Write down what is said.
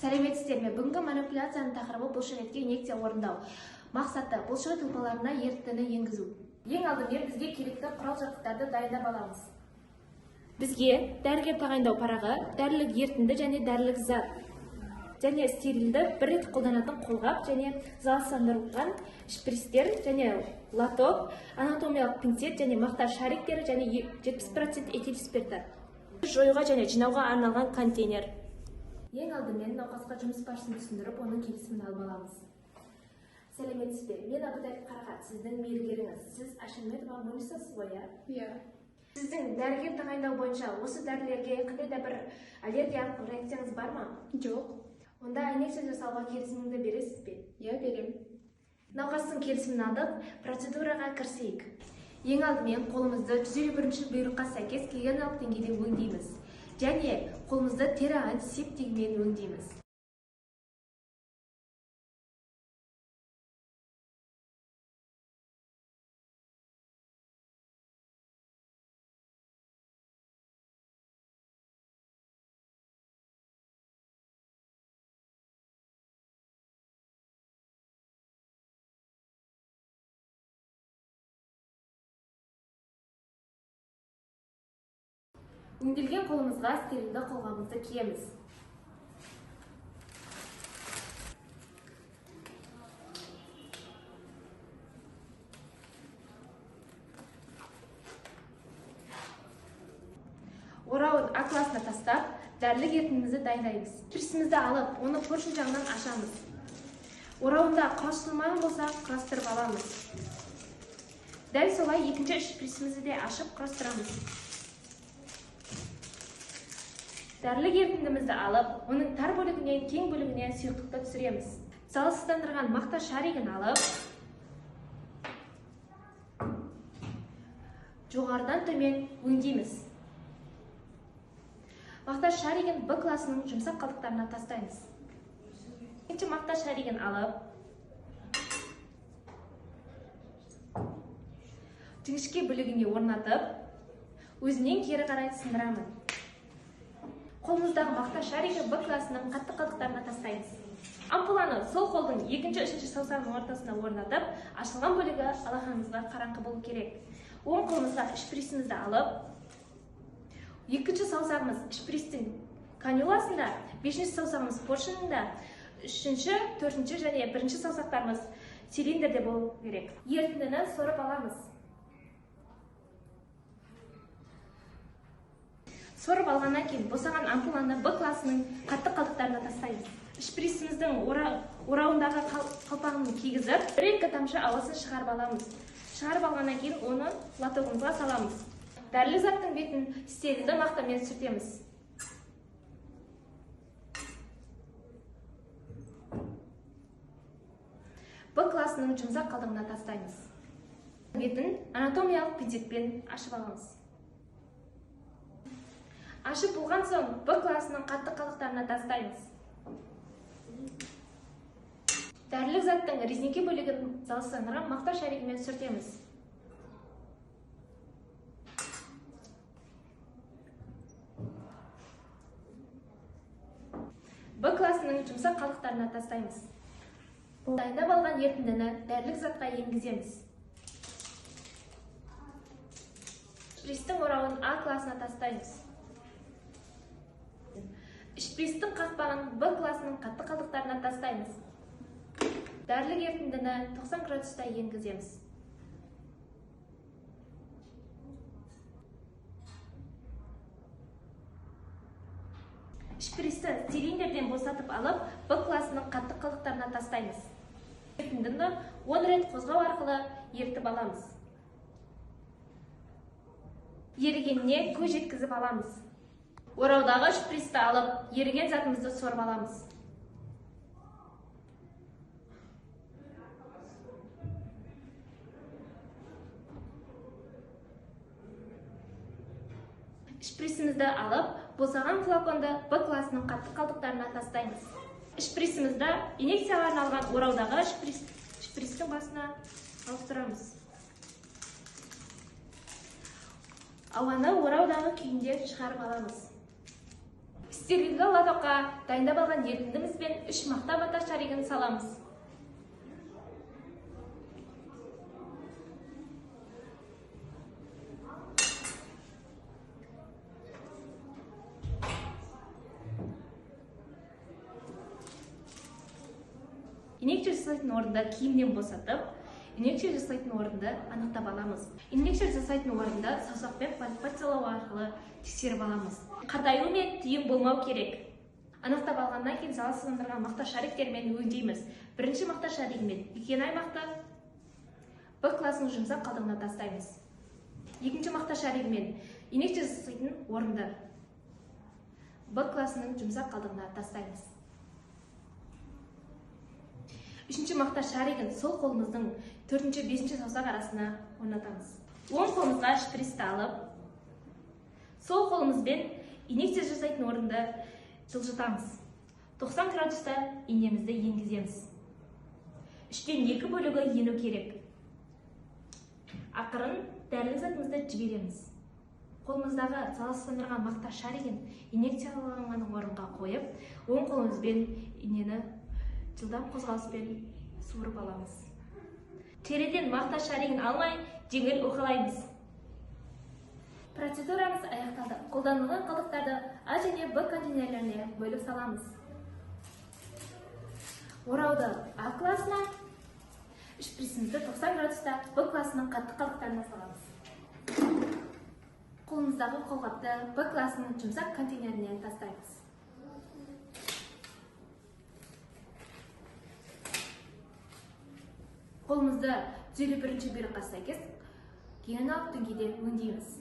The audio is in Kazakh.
Сәлеметсіздер ме? Бүгінгі манипуляцияның тақырыбы бұлшықетке инъекция орындау. Мақсаты бұлшықет ұлпаларына ерітіндіні енгізу. Ең алдымен бізге керекті құрал-жабдықтарды дайындап аламыз. Бізге дәрігер тағайындау парағы, дәрілік ерітінді және дәрілік зат және стерилді бір рет қолданатын қолғап және залалсыздандырылған шприцтер және лоток, анатомиялық пинцет және мақта шариктері және 70% этил спирті. Жоюға және жинауға арналған контейнер. Ең алдымен науқасқа жұмыс барысын түсіндіріп, оның келісімін алып аламыз. Сәлеметсіз бе? Мен Абытай Қарағат, сіздің мейіргеріңіз. Сіз Ашанметова Мунисасыз ғой, иә? Сіздің дәрігер тағайындау бойынша осы дәрілерге қандай да бір аллергиялық реакцияңыз бар ма? Жоқ. Онда инъекция жасауға келісіміңді бересіз бе? Иә, берем. Науқастың келісімін алдық, процедураға кірісейік. Ең алдымен қолымызды 151 бұйрыққа сәйкес гигиеналық деңгейде өңдейміз. Және қолымызды тері антисептигімен өңдейміз. Өңделген қолымызға стерилді қолғабымызды киеміз. Орауын А класына тастап, дәрілік ерітіндімізді дайындаймыз. Шприцімізді алып, оны поршень жағынан ашамыз. Орауында құрастырылмаған болса, құрастырып аламыз. Дәл солай екінші шприцімізді де ашып құрастырамыз. Дәрілік ерітіндімізді алып, оның тар бөлігінен кең бөлігіне сұйықтықты түсіреміз. Залалсыздандырған мақта шаригін алып, жоғарыдан төмен өңдейміз. Мақта шаригін Б класының жұмсақ қалдықтарына тастаймыз. Екінші мақта шаригін алып, жіңішке бөлігіне орнатып, өзінен кері қарай сындырамын. Қолымыздағы мақта шаригі Б класының қатты қалдықтарына тастаймыз. Ампуланы сол қолдың екінші-үшінші саусағының ортасына орнатып, ашылған бөлігі алақанымызға қараңғы болу керек. Оң қолымызға шприцімізді алып, екінші саусағымыз шприцтің канюласында, бесінші саусағымыз поршенінде, үшінші, төртінші және бірінші саусақтарымыз цилиндрде болу керек. Ерітіндіні сорып аламыз. Сорып алғаннан кейін босаған ампуланы Б класының қатты қалдықтарына тастаймыз. Шприціміздің орауындағы қалпағын кигізіп, 1-2 тамшы ауасын шығарып аламыз. Шығарып алғаннан кейін оны лотогымызға саламыз. Дәрілік заттың бетін стерилді мақтамен сүртеміз. Б класының жұмсақ қалдығына тастаймыз. Бетін анатомиялық пинцетпен ашып аламыз. Ашып болған соң Б класының қатты қалдықтарына тастаймыз. Дәрілік заттың резеңке бөлігін залалсыздандырған мақта шаригімен сүртеміз. Б класының жұмсақ қалдықтарына тастаймыз. Дайындап алған ерітіндіні дәрілік затқа енгіземіз. Шприцтің орауын А класына тастаймыз. Шприцтің қақпағын Б класының қатты қалдықтарына тастаймыз. Дәрілік ерітіндіні 90 градуста енгіземіз. Шприцті цилиндрден босатып алып, Б класының қатты қалдықтарына тастаймыз. Ерітіндіні 10 рет қозғау арқылы ерітіп аламыз. Ерігеніне көз жеткізіп аламыз. Ораудағы шприцті алып, еріген затымызды сорып аламыз. Шприцімізді алып, босаған флаконды Б класының қатты қалдықтарына тастаймыз. Шприцімізді инъекцияға арналған ораудағы шприцтің басына ауыстырамыз. Ауаны ораудағы күйінде шығарып аламыз. Стерильді лотокқа дайындап алған ерітіндіміз бен 3 мақта мата шаригін саламыз. Инекше жасайтын орында киімнен босатып, инекше жасайтын орынды анықтап аламыз. Инекше жасайтын орында саусақпен пальпациялау арқылы тексеріп аламыз. Қатаю мен түйін болмау керек. Анықтап алғаннан кейін залалсыздандырған мақта шариктермен өңдейміз. Бірінші мақта шаригімен екінші аймақты Б класының жұмсақ қалдығына тастаймыз. Екінші мақта шаригімен инекше жасайтын орынды Б класының жұмсақ қалдығына тастаймыз. Үшінші мақта шаригін сол қолымыздың 4-5 саусақ арасына орнатамыз. Оң қолымызға шприцті алып, сол қолымызбен инекция жасайтын орынды жылжытамыз. 90 градуста инемізді енгіземіз. 3/2 бөлігі ену керек. Ақырын дәрілік затымызды жібереміз. Қолымыздағы залалсыздандырған мақта шаригін инекцияланған орынға қойып, оң қолымызбен инені жылдам қозғалыспен суырып аламыз. Теріден мақта шаригін алмай, жеңіл уқалаймыз. Процедурамыз аяқталды. Қолданылған қалдықтарды А және Б контейнерлеріне бөліп саламыз. Орауды А класына, шприцімізді 90 градуста Б класының қатты қалдықтарына саламыз. Қолымыздағы қолғапты Б класының жұмсақ контейнеріне тастаймыз. Қолымызды 51-ші бұйрыққа сәйкес гигиеналық деңгейде өңдейміз.